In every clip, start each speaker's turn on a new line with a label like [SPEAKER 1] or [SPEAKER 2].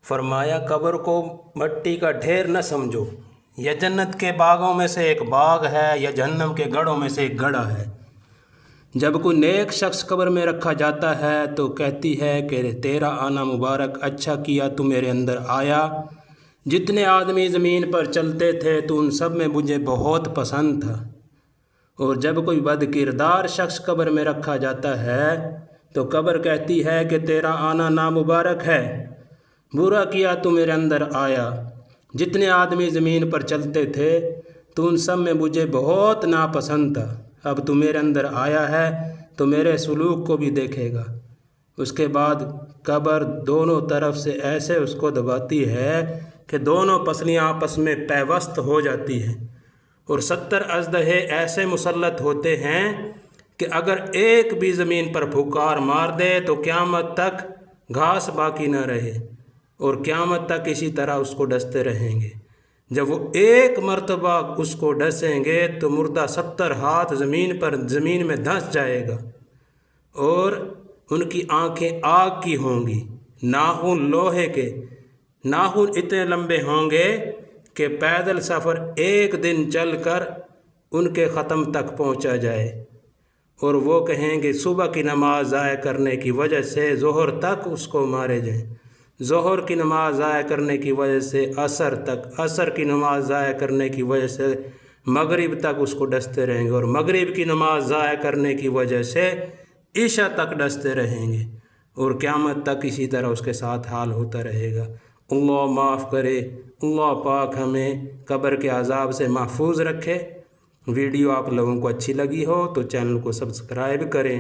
[SPEAKER 1] فرمایا قبر کو مٹی کا ڈھیر نہ سمجھو، یا جنت کے باغوں میں سے ایک باغ ہے یا جہنم کے گڑھوں میں سے ایک گڑھا ہے۔ جب کوئی نیک شخص قبر میں رکھا جاتا ہے تو کہتی ہے کہ تیرا آنا مبارک، اچھا کیا تو میرے اندر آیا، جتنے آدمی زمین پر چلتے تھے تو ان سب میں مجھے بہت پسند تھا۔ اور جب کوئی بد کردار شخص قبر میں رکھا جاتا ہے تو قبر کہتی ہے کہ تیرا آنا نامبارک ہے، برا کیا تو میرے اندر آیا، جتنے آدمی زمین پر چلتے تھے تو ان سب میں مجھے بہت ناپسند تھا، اب تو میرے اندر آیا ہے تو میرے سلوک کو بھی دیکھے گا۔ اس کے بعد قبر دونوں طرف سے ایسے اس کو دباتی ہے کہ دونوں پسلیاں آپس میں پیوست ہو جاتی ہیں، اور 70 اژدہے ایسے مسلط ہوتے ہیں کہ اگر ایک بھی زمین پر پھکار مار دے تو قیامت تک گھاس باقی نہ رہے، اور قیامت تک اسی طرح اس کو ڈستے رہیں گے۔ جب وہ ایک مرتبہ اس کو ڈسیں گے تو مردہ 70 ہاتھ زمین میں دھنس جائے گا، اور ان کی آنکھیں آگ کی ہوں گی، ناخن لوہے کے، ناخن اتنے لمبے ہوں گے کہ پیدل سفر ایک دن چل کر ان کے ختم تک پہنچا جائے، اور وہ کہیں گے صبح کی نماز ضائع کرنے کی وجہ سے ظہر تک اس کو مارے جائیں، ظہر کی نماز ضائع کرنے کی وجہ سے عصر تک، عصر کی نماز ضائع کرنے کی وجہ سے مغرب تک اس کو ڈستے رہیں گے، اور مغرب کی نماز ضائع کرنے کی وجہ سے عشاء تک ڈستے رہیں گے، اور قیامت تک اسی طرح اس کے ساتھ حال ہوتا رہے گا۔ اللہ معاف کرے، اللہ پاک ہمیں قبر کے عذاب سے محفوظ رکھے۔ ویڈیو آپ لوگوں کو اچھی لگی ہو تو چینل کو سبسکرائب کریں،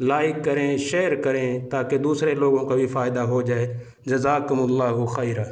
[SPEAKER 1] لائک کریں، شیئر کریں تاکہ دوسرے لوگوں کا بھی فائدہ ہو جائے۔ جزاکم اللہ خیرا۔